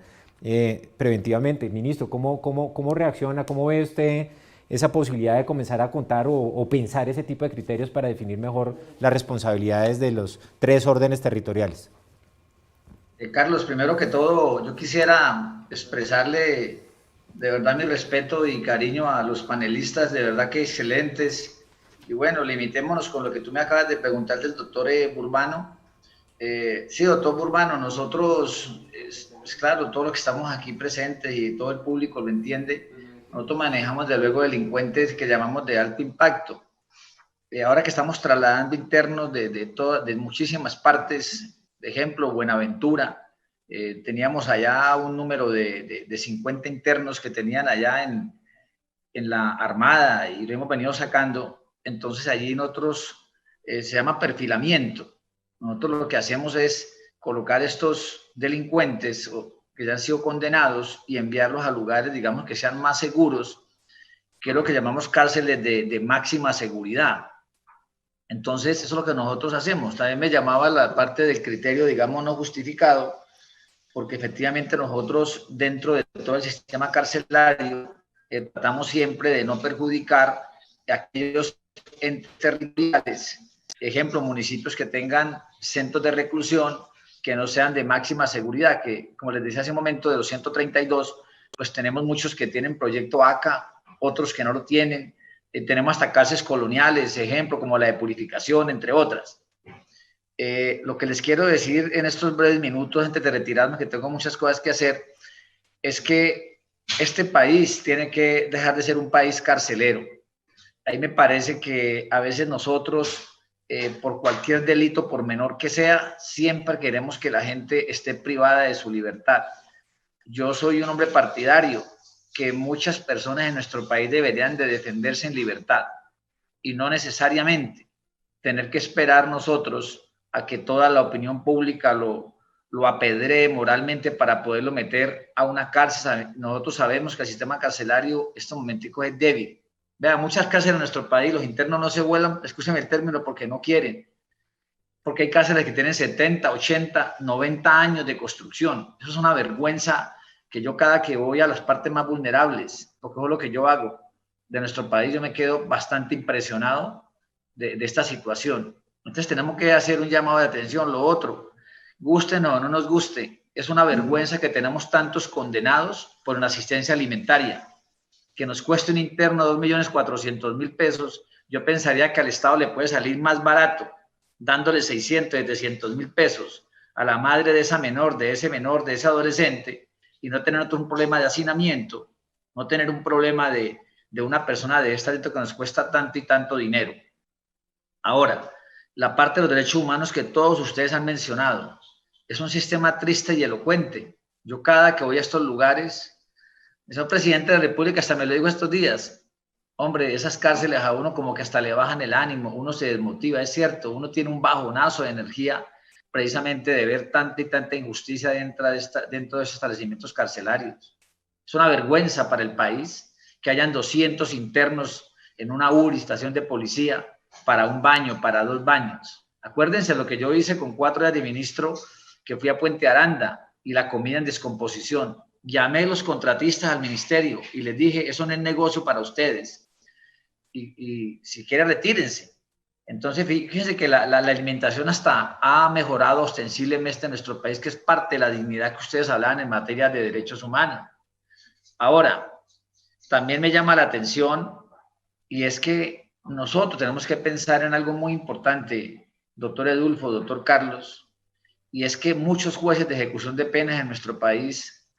preventivamente. Ministro, ¿cómo reacciona? ¿Cómo ve usted esa posibilidad de comenzar a contar o pensar ese tipo de criterios para definir mejor las responsabilidades de los tres órdenes territoriales? Carlos, primero que todo, yo quisiera expresarle de verdad mi respeto y cariño a los panelistas, de verdad que excelentes. Y bueno, limitémonos con lo que tú me acabas de preguntar del doctor Urbano. Sí, doctor Urbano, nosotros, pues claro, todo lo que estamos aquí presentes y todo el público lo entiende. Nosotros manejamos, de luego, delincuentes que llamamos de alto impacto. Ahora que estamos trasladando internos de muchísimas partes, de ejemplo, Buenaventura, teníamos allá un número de 50 internos que tenían allá en la Armada y lo hemos venido sacando. Entonces allí nosotros, se llama perfilamiento. Nosotros lo que hacemos es colocar estos delincuentes que ya han sido condenados y enviarlos a lugares, digamos, que sean más seguros, que es lo que llamamos cárceles de máxima seguridad. Entonces, eso es lo que nosotros hacemos. También me llamaba la parte del criterio, digamos, no justificado, porque efectivamente nosotros, dentro de todo el sistema carcelario, tratamos siempre de no perjudicar a aquellos entes territoriales. Ejemplo, municipios que tengan centros de reclusión que no sean de máxima seguridad, que como les decía hace un momento, de los 132, pues tenemos muchos que tienen proyecto ACA, otros que no lo tienen, tenemos hasta cárceles coloniales, ejemplo, como la de Purificación, entre otras. Lo que les quiero decir en estos breves minutos, antes de retirarme, que tengo muchas cosas que hacer, es que este país tiene que dejar de ser un país carcelero. Ahí me parece que a veces nosotros, por cualquier delito, por menor que sea, siempre queremos que la gente esté privada de su libertad. Yo soy un hombre partidario que muchas personas en nuestro país deberían de defenderse en libertad y no necesariamente tener que esperar nosotros a que toda la opinión pública lo lo apedree moralmente para poderlo meter a una cárcel. Nosotros sabemos que el sistema carcelario este momentico es débil. Vean, muchas cárceles en nuestro país, los internos no se vuelan, escúchenme el término, porque no quieren. Porque hay cárceles que tienen 70, 80, 90 años de construcción. Eso es una vergüenza que yo cada que voy a las partes más vulnerables, porque eso es lo que yo hago de nuestro país, yo me quedo bastante impresionado de esta situación. Entonces tenemos que hacer un llamado de atención. Lo otro, guste o no nos guste, es una vergüenza que tenemos tantos condenados por una asistencia alimentaria, que nos cueste un interno 2.400.000 pesos. Yo pensaría que al Estado le puede salir más barato dándole 600, 700.000 pesos a la madre de esa menor, de ese adolescente, y no tener otro problema de hacinamiento, no tener un problema de una persona de esta que nos cuesta tanto y tanto dinero. Ahora, la parte de los derechos humanos que todos ustedes han mencionado, es un sistema triste y elocuente. Yo cada que voy a estos lugares, el señor presidente de la República hasta me lo dijo estos días, hombre, esas cárceles a uno como que hasta le bajan el ánimo, uno se desmotiva, es cierto, uno tiene un bajonazo de energía precisamente de ver tanta y tanta injusticia dentro de estos establecimientos carcelarios. Es una vergüenza para el país que hayan 200 internos en una URI, estación de policía, para un baño, para 2 baños. Acuérdense lo que yo hice con 4 días de ministro, que fui a Puente Aranda y la comida en descomposición. Llamé a los contratistas al ministerio y les dije, eso no es negocio para ustedes. Y si quieren, retírense. Entonces, fíjense que la alimentación hasta ha mejorado ostensiblemente en nuestro país, que es parte de la dignidad que ustedes hablan en materia de derechos humanos. Ahora, también me llama la atención, y es que nosotros tenemos que pensar en algo muy importante, doctor Edulfo, doctor Carlos, y es que muchos jueces de ejecución de penas en nuestro país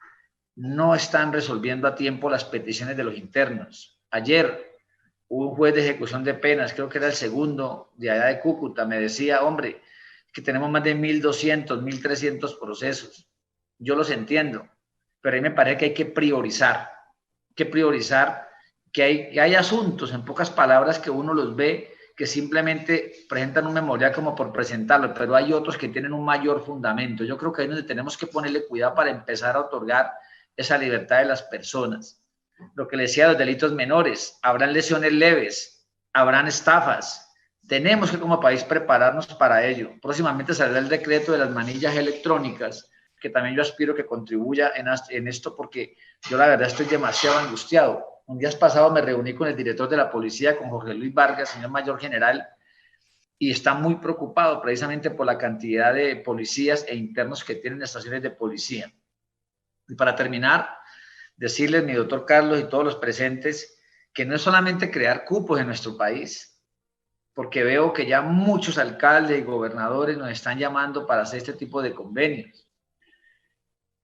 no están resolviendo a tiempo las peticiones de los internos. Ayer, un juez de ejecución de penas, creo que era el segundo de allá de Cúcuta, me decía, hombre, que tenemos más de 1.200, 1.300 procesos. Yo los entiendo, pero a mí me parece que hay que priorizar, que hay asuntos, en pocas palabras, que uno los ve que simplemente presentan un memorial como por presentarlo, pero hay otros que tienen un mayor fundamento. Yo creo que ahí es donde tenemos que ponerle cuidado para empezar a otorgar esa libertad de las personas. Lo que le decía de los delitos menores, habrán lesiones leves, habrán estafas. Tenemos que como país prepararnos para ello. Próximamente saldrá el decreto de las manillas electrónicas, que también yo aspiro que contribuya en esto, porque yo la verdad estoy demasiado angustiado. Un día pasado me reuní con el director de la policía, con Jorge Luis Vargas, señor mayor general, y está muy preocupado precisamente por la cantidad de policías e internos que tienen estaciones de policía. Y para terminar, decirles, mi doctor Carlos y todos los presentes, que no es solamente crear cupos en nuestro país, porque veo que ya muchos alcaldes y gobernadores nos están llamando para hacer este tipo de convenios.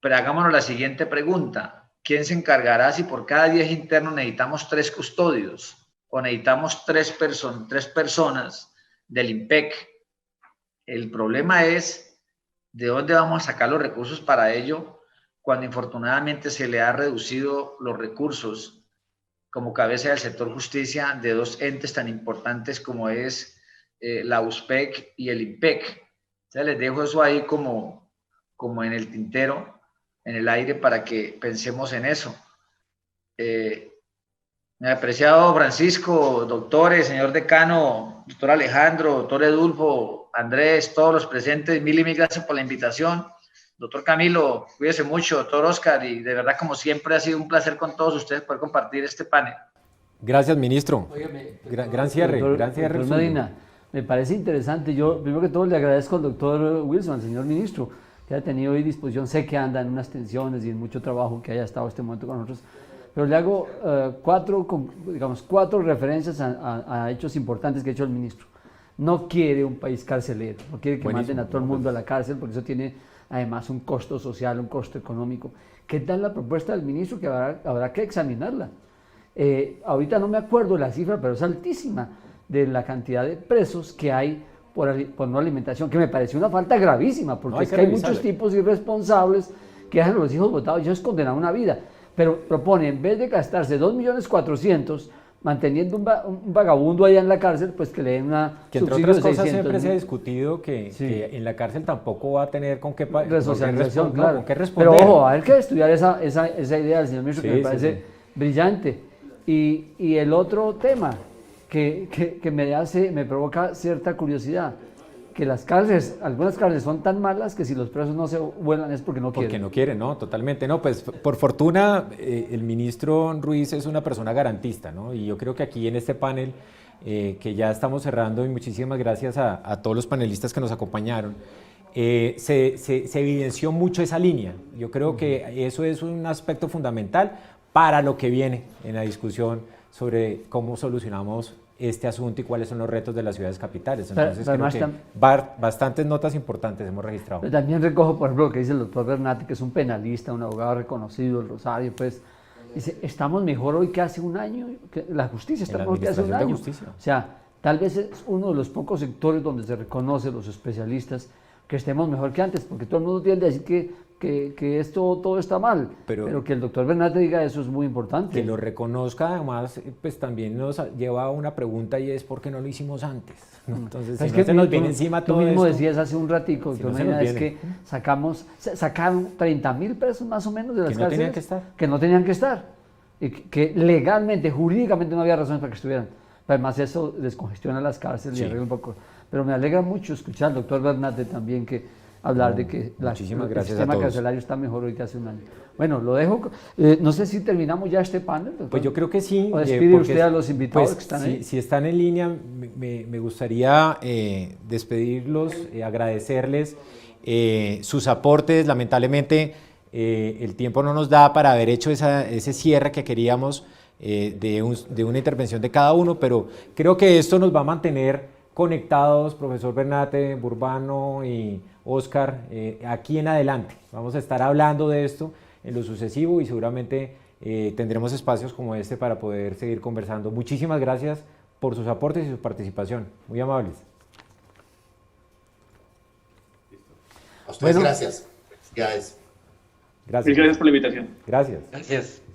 Pero hagámonos la siguiente pregunta. ¿Quién se encargará si por cada 10 internos necesitamos 3 custodios o necesitamos 3 personas del IMPEC? El problema es de dónde vamos a sacar los recursos para ello, cuando infortunadamente se le ha reducido los recursos como cabeza del sector justicia de 2 entes tan importantes como es la USPEC y el IMPEC. Entonces les dejo eso ahí como en el tintero, en el aire, para que pensemos en eso. Mi apreciado Francisco, doctores, señor decano, doctor Alejandro, doctor Edulfo, Andrés, todos los presentes, mil y mil gracias por la invitación. Doctor Camilo, cuídese mucho, doctor Oscar, y de verdad, como siempre, ha sido un placer con todos ustedes poder compartir este panel. Gracias, ministro. Óigame, gran cierre. Doctor Medina, me parece interesante. Yo, primero que todo, le agradezco al doctor Wilson, al señor ministro, que ha tenido hoy disposición. Sé que anda en unas tensiones y en mucho trabajo, que haya estado este momento con nosotros. Pero le hago 4 referencias a hechos importantes que ha hecho el ministro. No quiere un país carcelero, no quiere que manden a todo el mundo a la cárcel, porque eso tiene además un costo social, un costo económico. ¿Qué tal la propuesta del ministro? Que habrá que examinarla. Ahorita no me acuerdo la cifra, pero es altísima, de la cantidad de presos que hay por no alimentación, que me parece una falta gravísima, porque es que hay muchos tipos irresponsables que dejan a los hijos botados y ellos condenan una vida. Pero propone, en vez de gastarse 2.400.000 manteniendo un vagabundo allá en la cárcel, pues que le den una que entre subsidio otras de cosas 600 siempre se ha mil. discutido que, Sí. que en la cárcel tampoco va a tener con qué Resocialización, no, claro. con qué responder. Pero ojo, hay que estudiar esa idea del señor ministro, que Sí, me sí, parece sí. brillante. Y el otro tema que me provoca cierta curiosidad, que las cárceles, algunas cárceles son tan malas que si los presos no se vuelan es porque no quieren. Porque no quieren, ¿no? Totalmente, no, pues por fortuna el ministro Ruiz es una persona garantista, ¿no? Y yo creo que aquí en este panel, que ya estamos cerrando, y muchísimas gracias a todos los panelistas que nos acompañaron, se evidenció mucho esa línea. Yo creo que eso es un aspecto fundamental para lo que viene en la discusión sobre cómo solucionamos este asunto y cuáles son los retos de las ciudades capitales. Entonces Pero creo que bastantes notas importantes hemos registrado. Pero también recojo, por ejemplo, lo que dice el doctor Bernat, que es un penalista, un abogado reconocido del Rosario, pues dice, estamos mejor hoy que hace un año, que la justicia está mejor que hace un año. O sea, tal vez es uno de los pocos sectores donde se reconoce los especialistas que estemos mejor que antes, porque todo el mundo tiende a decir que esto todo está mal, pero que el doctor Bernat diga eso es muy importante. Que lo reconozca, además, pues también nos lleva a una pregunta, y es ¿por qué no lo hicimos antes? ¿No? Entonces, si no se nos viene encima todo esto... Tú mismo decías hace un ratico, si doctor no Medina, es que sacaron 30.000 presos más o menos de las cárceles. Que no tenían que estar. Que no tenían que estar. Y que legalmente, jurídicamente no había razones para que estuvieran. Además eso descongestiona las cárceles y arregla un poco. Pero me alegra mucho escuchar al doctor Bernat también hablar de que el sistema carcelario está mejor hoy que hace un año. Bueno, lo dejo. No sé si terminamos ya este panel, doctor. Pues yo creo que sí. ¿O despide usted a los invitados que están ahí? Si están en línea, me gustaría despedirlos, agradecerles sus aportes. Lamentablemente el tiempo no nos da para haber hecho ese cierre que queríamos de una intervención de cada uno, pero creo que esto nos va a mantener conectados, profesor Bernate, Burbano y Oscar, aquí en adelante. Vamos a estar hablando de esto en lo sucesivo y seguramente tendremos espacios como este para poder seguir conversando. Muchísimas gracias por sus aportes y su participación. Muy amables. A ustedes, gracias. Gracias. Gracias por la invitación. Gracias. Gracias.